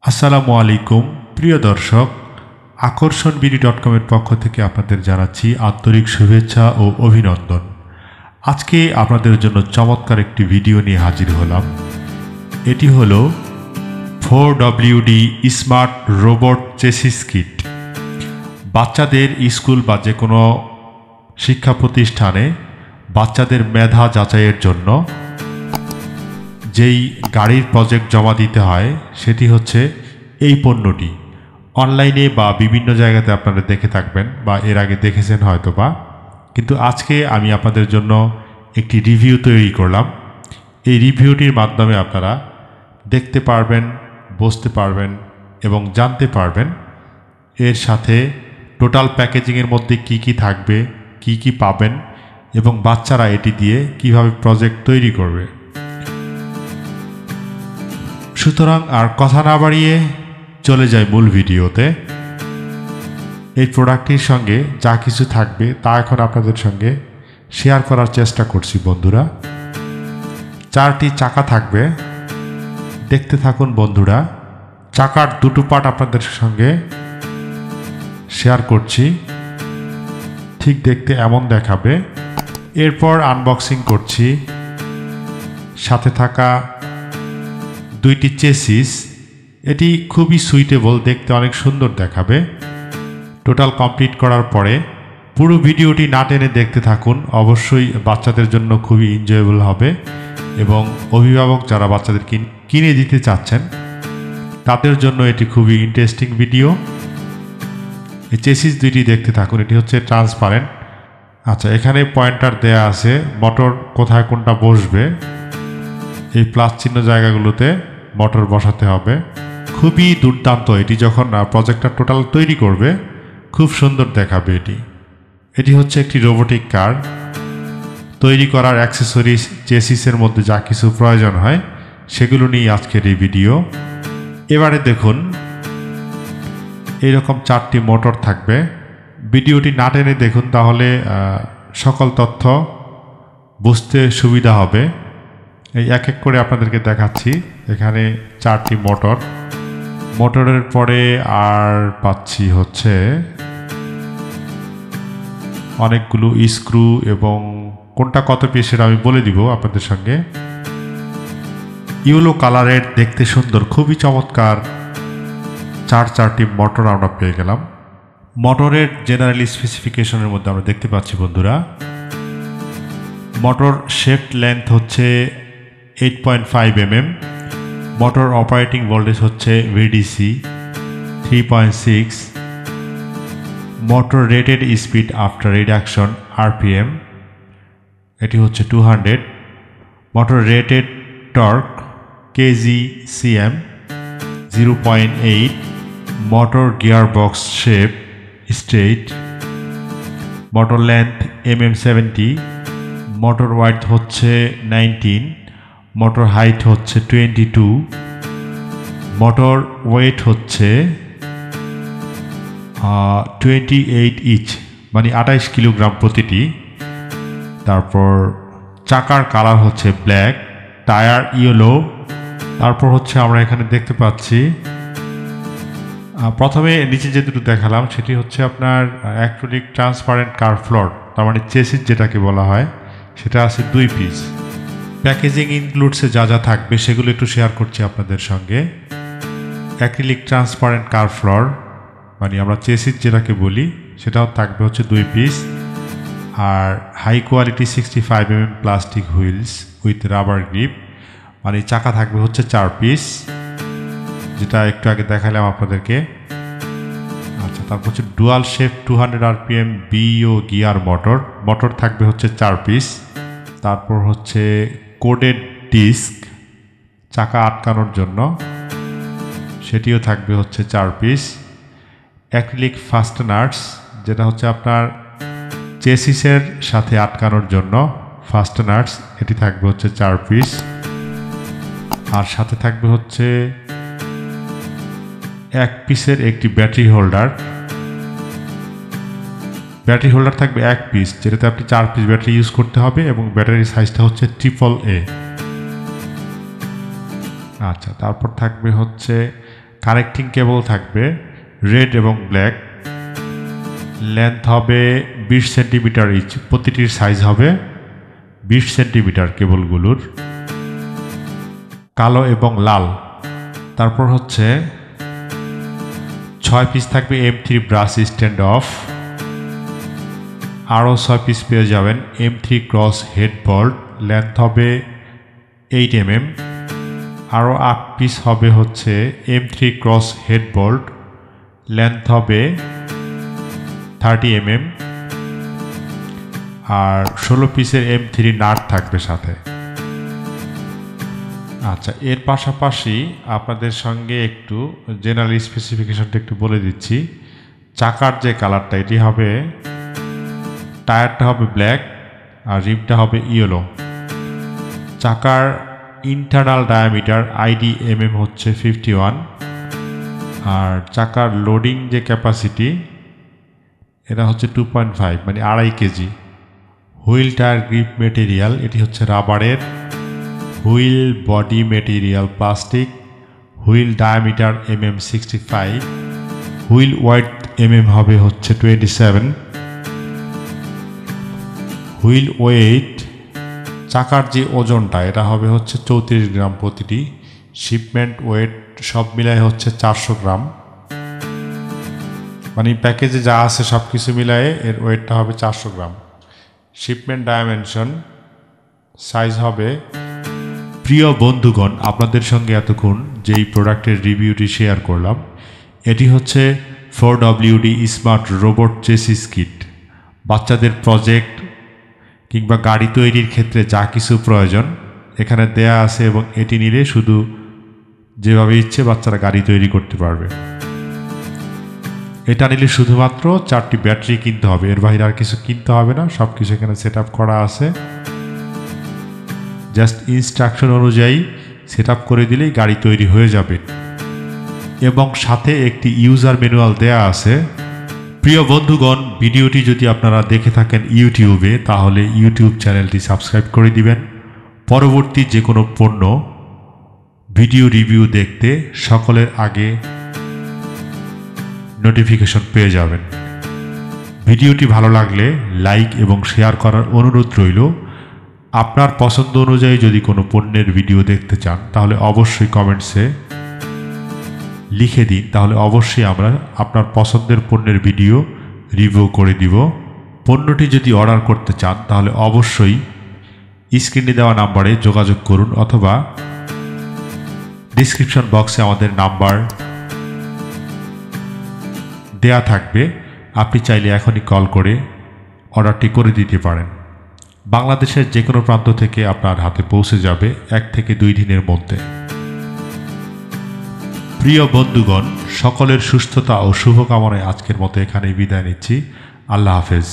আসসালামু আলাইকুম প্রিয় দর্শক, আকর্ষণবিডি.com-এর পক্ষ থেকে আপনাদের জানাচ্ছি আন্তরিক শুভেচ্ছা ও অভিনন্দন। আজকে আপনাদের জন্য চমৎকার একটি ভিডিও নিয়ে হাজির হলাম। এটি হলো 4WD smart robot chassis kit. বাচ্চাদের স্কুল বা যে কোনো শিক্ষা প্রতিষ্ঠানে বাচ্চাদের মেধা যাচাইয়ের জন্য যেই গাড়ির প্রজেক্ট জমা দিতে হয় সেটি হচ্ছে এই পণ্যটি। অনলাইনে বা বিভিন্ন জায়গাতে আপনারা দেখে থাকবেন বা এর আগে দেখেছেন হয়তো বা, কিন্তু আজকে আমি আপনাদের জন্য একটি রিভিউ তৈরি করলাম। এই রিভিউটির মাধ্যমে আপনারা দেখতে পারবেন, বুঝতে পারবেন এবং জানতে পারবেন এর সাথে টোটাল প্যাকেজিংয়ের মধ্যে কি কি থাকবে, কি কি পাবেন এবং বাচ্চারা এটি দিয়ে কিভাবে প্রজেক্ট তৈরি করবে। সুতরাং আর কথা না বাড়িয়ে চলে যায় মূল ভিডিওতে। এই প্রোডাক্টটির সঙ্গে যা কিছু থাকবে তা এখন আপনাদের সঙ্গে শেয়ার করার চেষ্টা করছি বন্ধুরা। 4টি চাকা থাকবে, দেখতে থাকুন বন্ধুরা। চাকার দুটো পার্ট আপনাদের সঙ্গে শেয়ার করছি, ঠিক দেখতে এমন দেখাবে। এরপর আনবক্সিং করছি। সাথে থাকা 2টি চেসিস, এটি খুবই সুইটেবল, দেখতে অনেক সুন্দর দেখাবে। টোটাল কমপ্লিট করার পরে পুরো ভিডিওটি না টেনে দেখতে থাকুন, অবশ্যই বাচ্চাদের জন্য খুবই এনজয়েবল হবে এবং অভিভাবক যারা বাচ্চাদের কিনে দিতে চাচ্ছেন তাদের জন্য এটি খুবই ইন্টারেস্টিং ভিডিও। এই চেসিস 2টি দেখতে থাকুন। এটি হচ্ছে ট্রান্সপারেন্ট। আচ্ছা, এখানে পয়েন্টার দেয়া আছে মোটর কোথায় কোনটা বসবে। এই প্লাস চিহ্ন জায়গাগুলোতে মোটর বসাতে হবে। খুবই দুর্দান্ত। এটি যখন প্রজেক্টটা টোটাল তৈরি করবে খুব সুন্দর দেখাবে। এটি হচ্ছে একটি রোবোটিক কার। তৈরি করার অ্যাক্সেসরিজ চেসিসের মধ্যে যা কিছু প্রয়োজন হয় সেগুলো নিয়ে আজকের এই ভিডিও। এবারে দেখুন, এইরকম 4টি মোটর থাকবে। ভিডিওটি না টেনে দেখুন, তাহলে সকল তথ্য বুঝতে সুবিধা হবে। এই এক এক করে আপনাদেরকে দেখাচ্ছি। এখানে 4টি মোটর। মোটরের পরে আর পাচ্ছি হচ্ছে অনেকগুলো স্ক্রু এবং কোনটা কত পিসের আমি বলে দিব আপনাদের সঙ্গে। ইয়েলো কালারের, দেখতে সুন্দর, খুবই চমৎকার 4টি মোটর আমরা পেয়ে গেলাম। মোটরের জেনারেল স্পেসিফিকেশনের মধ্যে আমরা দেখতে পাচ্ছি বন্ধুরা, মোটর শেফট লেন্থ হচ্ছে 8.5 mm। মোটর অপারেটিং ভোল্টেজ হচ্ছে VDC 3.6। Motor rated speed after reduction RPM এটি হচ্ছে 200। Motor rated torque kgcm 0.8। Motor gearbox shape straight. Motor length mm70। Motor weight হচ্ছে 19। মোটর হাইট হচ্ছে 22। মোটর ওয়েট হচ্ছে 28 each, মানে 28 kilogram প্রতিটি। তারপর চাকার কালার হচ্ছে ব্ল্যাক, টায়ার ইয়েলো। তারপর হচ্ছে আমরা এখানে দেখতে পাচ্ছি, প্রথমে নিচে যে দুটো দেখালাম সেটি হচ্ছে আপনার অ্যাক্রিলিক ট্রান্সপারেন্ট কার ফ্লোর, তার মানে চেসিস যেটাকে বলা হয়, সেটা আছে 2 পিস। প্যাকেজিং ইনক্লুডসে যা যা থাকবে সেগুলো একটু শেয়ার করছি আপনাদের সঙ্গে। অ্যাক্রিলিক ট্রান্সপারেন্ট কার ফ্লোর, মানে আমরা চেসিস যেটাকে বলি, সেটাও থাকবে হচ্ছে 2 পিস। আর high quality 65 mm plastic wheels with rubber grip, মানে চাকা থাকবে হচ্ছে 4 পিস, যেটা একটু আগে দেখালাম আপনাদেরকে। আচ্ছা, তারপর হচ্ছে dual shape 200 RPM BO gear motor থাকবে হচ্ছে 4 পিস। তারপর হচ্ছে কোডেড ডিস্ক চাকা আটকানোর জন্য, সেটিও থাকবে হচ্ছে 4 পিস। অ্যাক্রিলিক ফাস্টেনার্স, যেটা হচ্ছে আপনার চেসিসের সাথে আটকানোর জন্য ফাস্টেনার্স, এটি থাকবে হচ্ছে 4 পিস। আর সাথে থাকবে হচ্ছে 1 পিসের একটি ব্যাটারি হোল্ডার। ব্যাটারি হোল্ডার থাকবে 1 পিস, যেটাতে আপনি 4 পিস ব্যাটারি ইউজ করতে হবে এবং ব্যাটারির সাইজটা হচ্ছে AAA। আচ্ছা, তারপর থাকবে হচ্ছে কানেক্টিং কেবল থাকবে রেড এবং ব্ল্যাক। লেন্থ হবে 20 সেন্টিমিটার ইচ, প্রতিটির সাইজ হবে 20 সেন্টিমিটার কেবলগুলোর, কালো এবং লাল। তারপর হচ্ছে 6 পিস থাকবে M3 ব্রাশ স্ট্যান্ড অফ, আরও 6 পিস পেয়ে যাবেন M3 ক্রস হেডবোল্ট, লেন্থ হবে 8 mm। আরও 8 পিস হবে হচ্ছে M3 ক্রস হেডবোল্ট, লেন্থ হবে 30 mm। আর 16 পিসের M3 নাট থাকবে সাথে। আচ্ছা, এর পাশাপাশি আপনাদের সঙ্গে একটু জেনারেল স্পেসিফিকেশনটা একটু বলে দিচ্ছি। চাকার যে কালারটা এটি হবে, টায়ারটা হবে ব্ল্যাক আর রিমটা হবে ইয়েলো। চাকার ইন্টারনাল ডায়ামিটার আইডি হচ্ছে 51। আর চাকার লোডিং যে ক্যাপাসিটি এটা হচ্ছে 2.5 মানে 2.5 কেজি। হুইল টায়ার গ্রিপ মেটেরিয়াল এটি হচ্ছে রাবারের, wheel body material plastic, wheel diameter 65, wheel weight হবে হচ্ছে 27, হুইল ওয়েট চাকার যে ওজনটা এটা হবে হচ্ছে 34 গ্রাম প্রতিটি। শিপমেন্ট ওয়েট সব মিলায় হচ্ছে 400 গ্রাম, মানে প্যাকেজে যা আছে সব কিছু মিলায়ে এর ওয়েটটা হবে 400 গ্রাম। শিপমেন্ট ডাইমেনশন সাইজ হবে। প্রিয় বন্ধুগণ, আপনাদের সঙ্গে এতক্ষণ যেই প্রোডাক্টের রিভিউটি শেয়ার করলাম এটি হচ্ছে 4WD smart robot chassis kit. বাচ্চাদের প্রজেক্ট কিংবা গাড়ি তৈরির ক্ষেত্রে যা কিছু প্রয়োজন এখানে দেয়া আছে, এবং এটি নিলে শুধু যেভাবে ইচ্ছে বাচ্চারা গাড়ি তৈরি করতে পারবে। এটা নিলে শুধুমাত্র 4টি ব্যাটারি কিনতে হবে, এর বাইরে আর কিছু কিনতে হবে না। সব কিছু এখানে সেট আপ করা আছে, জাস্ট ইনস্ট্রাকশন অনুযায়ী সেট আপ করে দিলেই গাড়ি তৈরি হয়ে যাবে, এবং সাথে একটি ইউজার ম্যানুয়াল দেয়া আছে। প্রিয় বন্ধুগণ, ভিডিওটি যদি আপনারা দেখে থাকেন ইউটিউবে তাহলে ইউটিউব চ্যানেলটি সাবস্ক্রাইব করে দিবেন। পরবর্তী যে কোনো পণ্য ভিডিও রিভিউ দেখতে সকলের আগে নোটিফিকেশন পেয়ে যাবেন। ভিডিওটি ভালো লাগলে লাইক এবং শেয়ার করার অনুরোধ রইল। আপনার পছন্দ অনুযায়ী যদি কোনো পণ্যের ভিডিও দেখতে চান তাহলে অবশ্যই কমেন্টসে লিখে দিন, তাহলে অবশ্যই আমরা আপনার পছন্দের পণ্যের ভিডিও রিভিউ করে দিব। পণ্যটি যদি অর্ডার করতে চান তাহলে অবশ্যই স্ক্রিনে দেওয়া নাম্বারে যোগাযোগ করুন, অথবা ডিসক্রিপশন বক্সে আমাদের নাম্বার দেয়া থাকবে, আপনি চাইলে এখনই কল করে অর্ডারটি করে দিতে পারেন। বাংলাদেশের যে কোনো প্রান্ত থেকে আপনার হাতে পৌঁছে যাবে 1 থেকে 2 দিনের মধ্যে। প্রিয় বন্ধুগণ, সকলের সুস্থতা ও শুভকামনায় আজকের মতো এখানেই বিদায় নিচ্ছি। আল্লাহ হাফেজ।